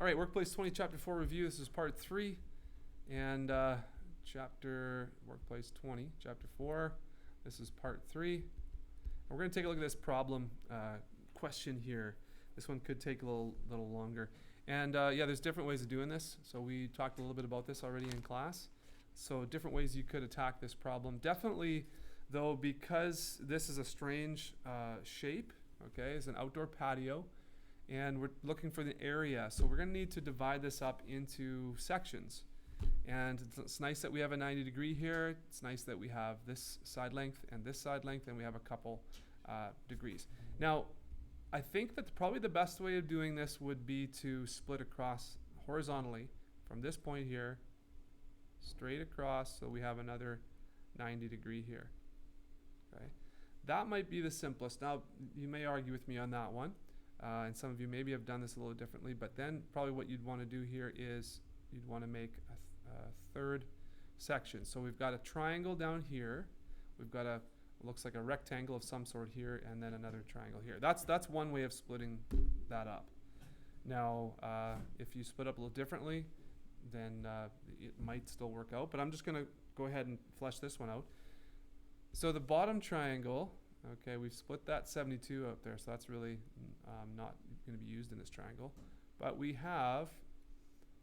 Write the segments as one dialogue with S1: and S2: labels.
S1: All right, Workplace 20, Chapter 4 review. This is part 3. And Chapter Workplace 20, Chapter 4. This is part 3. And we're going to take a look at this problem question here. This one could take a little longer. And yeah, there's different ways of doing this. So we talked a little bit about this already in class. So different ways you could attack this problem. Definitely, though, because this is a strange shape, okay, it's an outdoor patio, and we're looking for the area. So we're going to need to divide this up into sections. And it's nice that we have a 90 degree here. It's nice that we have this side length, and we have a couple degrees. Now, I think that probably the best way of doing this would be to split across horizontally from this point here, straight across, so we have another 90 degree here. Okay, that might be the simplest. Now, you may argue with me on that one, and some of you maybe have done this a little differently, but then probably what you'd want to do here is you'd want to make a third section. So we've got a triangle down here. We've got a looks like a rectangle of some sort here, and then another triangle here. That's one way of splitting that up. Now, if you split up a little differently, then it might still work out. But I'm just going to go ahead and flesh this one out. So the bottom triangle, okay, we've split that 72 out there, so that's really not going to be used in this triangle. But we have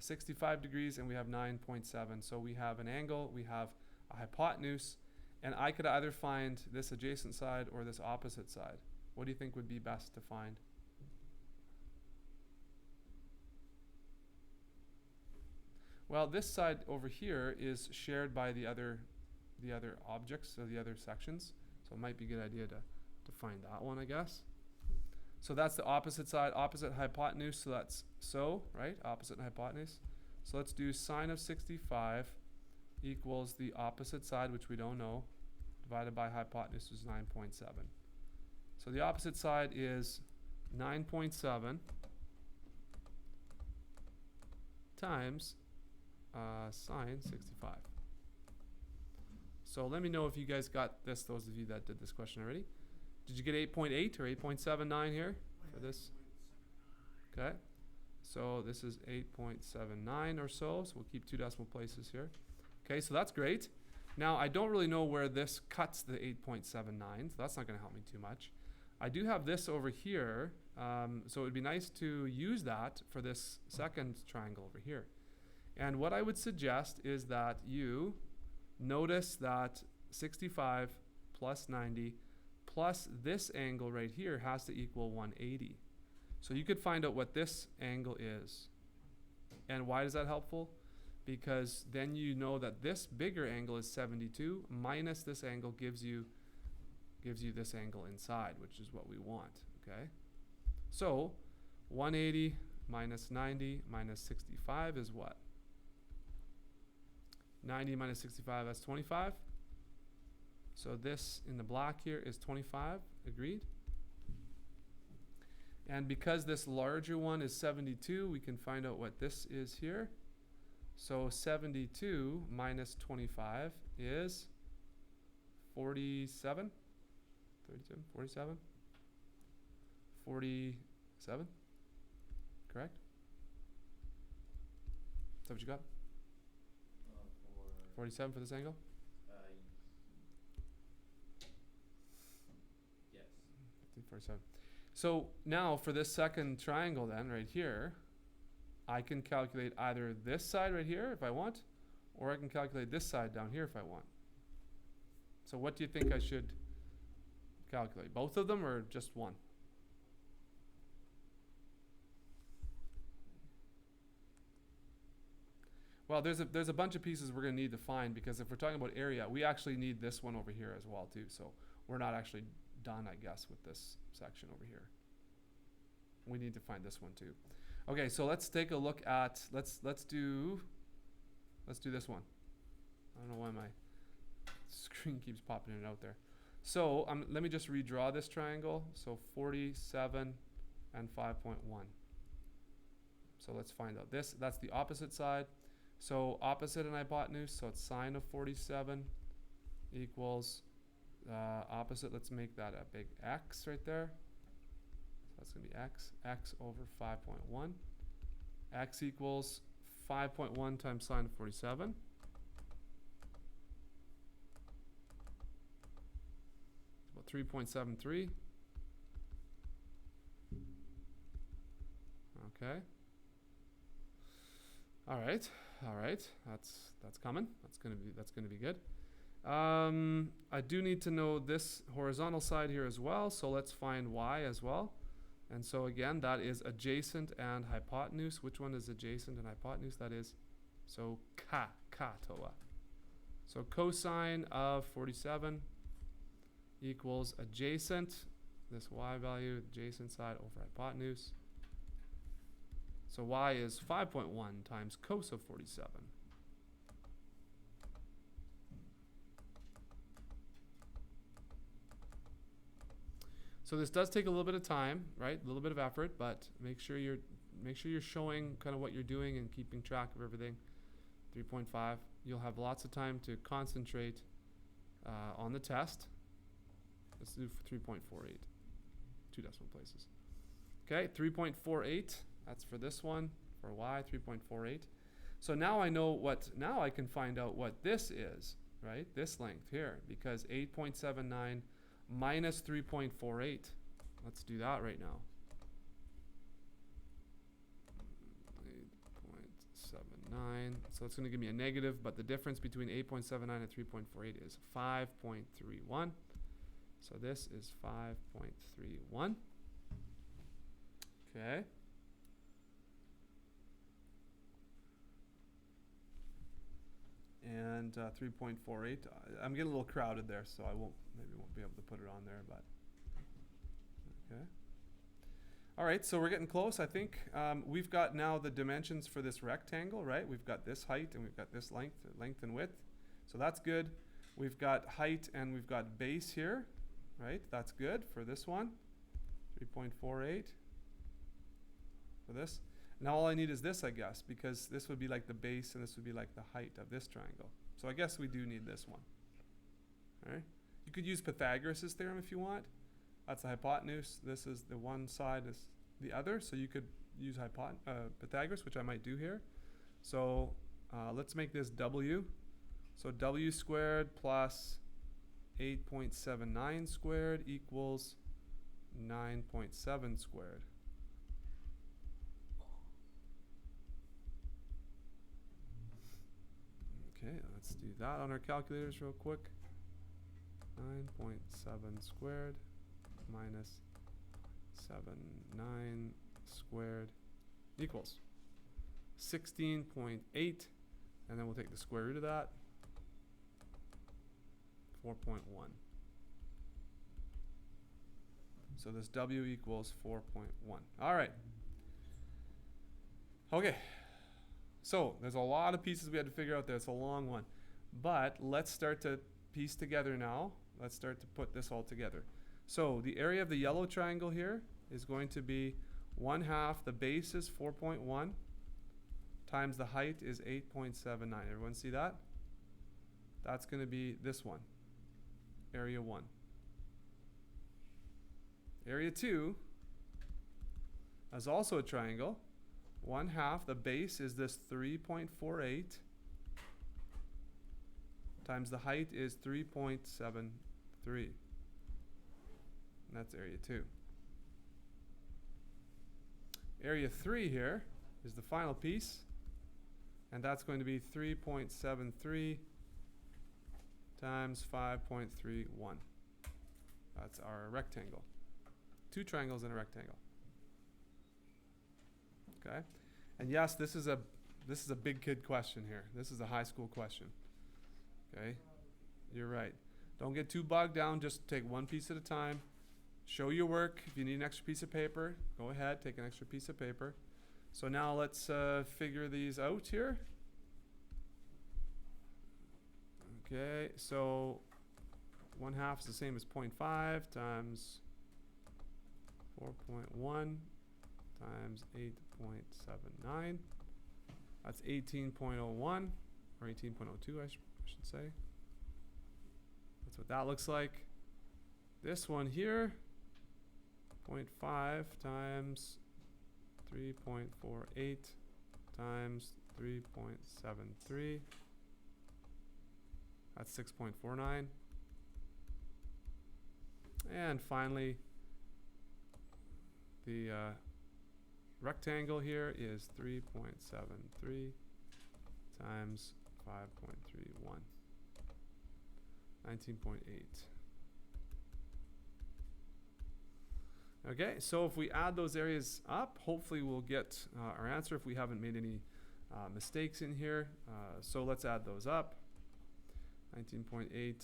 S1: 65 degrees and we have 9.7. So we have an angle, we have a hypotenuse, and I could either find this adjacent side or this opposite side. What do you think would be best to find? Well, this side over here is shared by the other objects, so the other sections. So it might be a good idea to find that one, I guess. So that's the opposite side, opposite hypotenuse. So that's right? Opposite hypotenuse. So let's do sine of 65 equals the opposite side, which we don't know, divided by hypotenuse is 9.7. So the opposite side is 9.7 times sine 65. So let me know if you guys got this, those of you that did this question already. Did you get 8.8 or 8.79 here for this? Okay. So this is 8.79 or so. So we'll keep 2 decimal places here. Okay, so that's great. Now, I don't really know where this cuts the 8.79, so that's not going to help me too much. I do have this over here, so it would be nice to use that for this second triangle over here. And what I would suggest is that you notice that 65 plus 90 plus this angle right here has to equal 180. So you could find out what this angle is. And why is that helpful? Because then you know that this bigger angle is 72 minus this angle gives you this angle inside, which is what we want, okay? So 180 minus 90 minus 65 is what? 90 minus 65, that's 25. So this in the black here is 25, agreed? And because this larger one is 72, we can find out what this is here. So 72 minus 25 is 47, 32, 47, 47, correct? Is that what you got? 47 for this angle?
S2: Yes.
S1: 47. So now for this second triangle then, right here, I can calculate either this side right here if I want, or I can calculate this side down here if I want. So what do you think I should calculate? Both of them or just one? Well, there's a bunch of pieces we're going to need to find, because if we're talking about area, we actually need this one over here as well too. So we're not actually done, I guess, with this section over here. We need to find this one too. Okay, so let's take a look at let's do this one. I don't know why my screen keeps popping in and out there. So let me just redraw this triangle. So 47 and 5.1. So let's find out this. That's the opposite side. So opposite and hypotenuse, so it's sine of 47 equals opposite. Let's make that a big X right there. So that's going to be X over 5.1. X equals 5.1 times sine of 47. About 3.73. Okay. All right. That's coming. That's gonna be good. I do need to know this horizontal side here as well, so let's find y as well. And so again, that is adjacent and hypotenuse. Which one is adjacent and hypotenuse? That is, so toa. So cosine of 47 equals adjacent, this y value, adjacent side over hypotenuse. So y is 5.1 times cos of 47. So this does take a little bit of time, right? A little bit of effort, but make sure you're showing kind of what you're doing and keeping track of everything. 3.5. You'll have lots of time to concentrate on the test. Let's do 3.48. 2 decimal places. Okay, 3.48. That's for this one. For y, 3.48. So now I know what. Now I can find out what this is, right? This length here, because 8.79 minus 3.48. Let's do that right now. 8.79. So it's going to give me a negative, but the difference between 8.79 and 3.48 is 5.31. So this is 5.31. Okay. And 3.48. I'm getting a little crowded there, so maybe won't be able to put it on there, but okay. All right, so we're getting close, I think. We've got now the dimensions for this rectangle, right? We've got this height and we've got this length and width. So that's good. We've got height and we've got base here, right? That's good for this one. 3.48 for this. Now all I need is this, I guess, because this would be like the base and this would be like the height of this triangle. So I guess we do need this one. All right. You could use Pythagoras' theorem if you want. That's the hypotenuse. This is the one side, is the other. So you could use Pythagoras, which I might do here. So let's make this W. So W squared plus 8.79 squared equals 9.7 squared. Okay, let's do that on our calculators real quick. 9.7 squared minus 7.9 squared equals 16.8, and then we'll take the square root of that, 4.1. So this W equals 4.1. All right. Okay. So there's a lot of pieces we had to figure out there. It's a long one. But let's start to piece together now. Let's start to put this all together. So the area of the yellow triangle here is going to be 1/2. The base is 4.1 times the height is 8.79. Everyone see that? That's going to be this one. Area 1. Area 2 is also a triangle. 1/2, the base is this 3.48 times the height is 3.73. And that's area 2. Area 3 here is the final piece, and that's going to be 3.73 times 5.31. That's our rectangle. 2 triangles in a rectangle. Okay, and yes, this is a big kid question here. This is a high school question. Okay, you're right. Don't get too bogged down. Just take one piece at a time. Show your work. If you need an extra piece of paper, go ahead, take an extra piece of paper. So now let's figure these out here. Okay, so 1/2 is the same as 0.5 times 4.1 times 8.79. That's 18.01 or 18.02, I should say. That's what that looks like. This one here, 0.5 times 3.48 times 3.73. That's 6.49. And finally, the rectangle here is 3.73 times 5.31. 19.8. Okay, so if we add those areas up, hopefully we'll get our answer if we haven't made any mistakes in here. So let's add those up. 19.8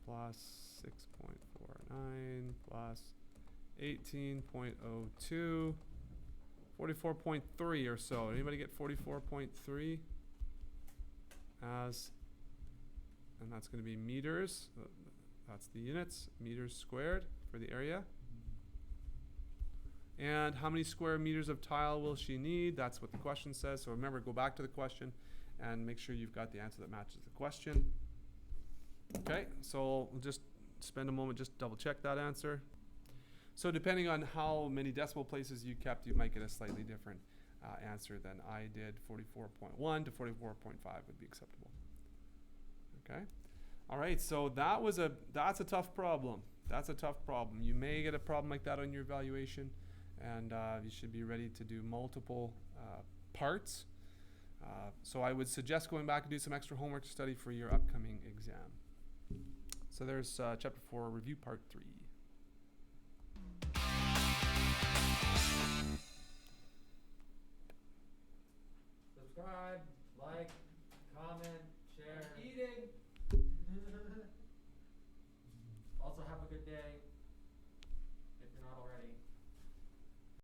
S1: plus 6.49 plus 18.02, 44.3 or so. Anybody get 44.3 as, and that's going to be meters. That's the units, meters squared for the area. And how many square meters of tile will she need? That's what the question says. So remember, go back to the question and make sure you've got the answer that matches the question. Okay, so we'll just spend a moment just double check that answer. So depending on how many decimal places you kept, you might get a slightly different answer than I did. 44.1 to 44.5 would be acceptable. Okay. All right, so that's a tough problem. That's a tough problem. You may get a problem like that on your evaluation, and you should be ready to do multiple parts. So I would suggest going back and do some extra homework to study for your upcoming exam. So there's chapter 4, review part 3.